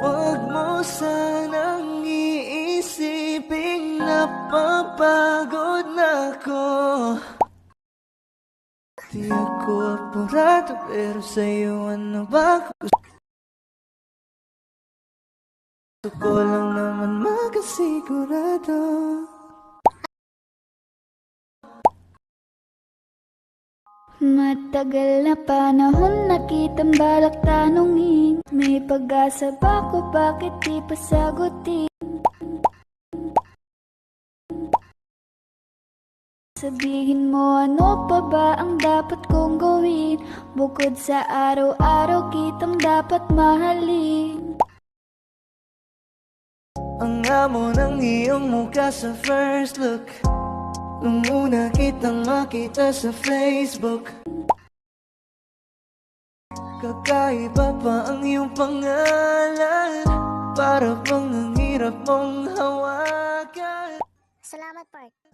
Huwag mo sanang iisiping napapagod na ako. Di ako apurado pero sa'yo ano ba? Gusto ko lang naman makasigurado. Matagal na panahon na kitang balak tanungin. May pag-asa ba ko, bakit di pa sagutin? Sabihin mo ano pa ba ang dapat kong gawin, bukod sa araw-araw kitang dapat mahalin. Ang amo ng iyong mukha sa first look, nung una kitang makita sa Facebook. Kakaiba pa ang iyong pangalan, para bang ang hirap mong hawakan. Salamat, Park.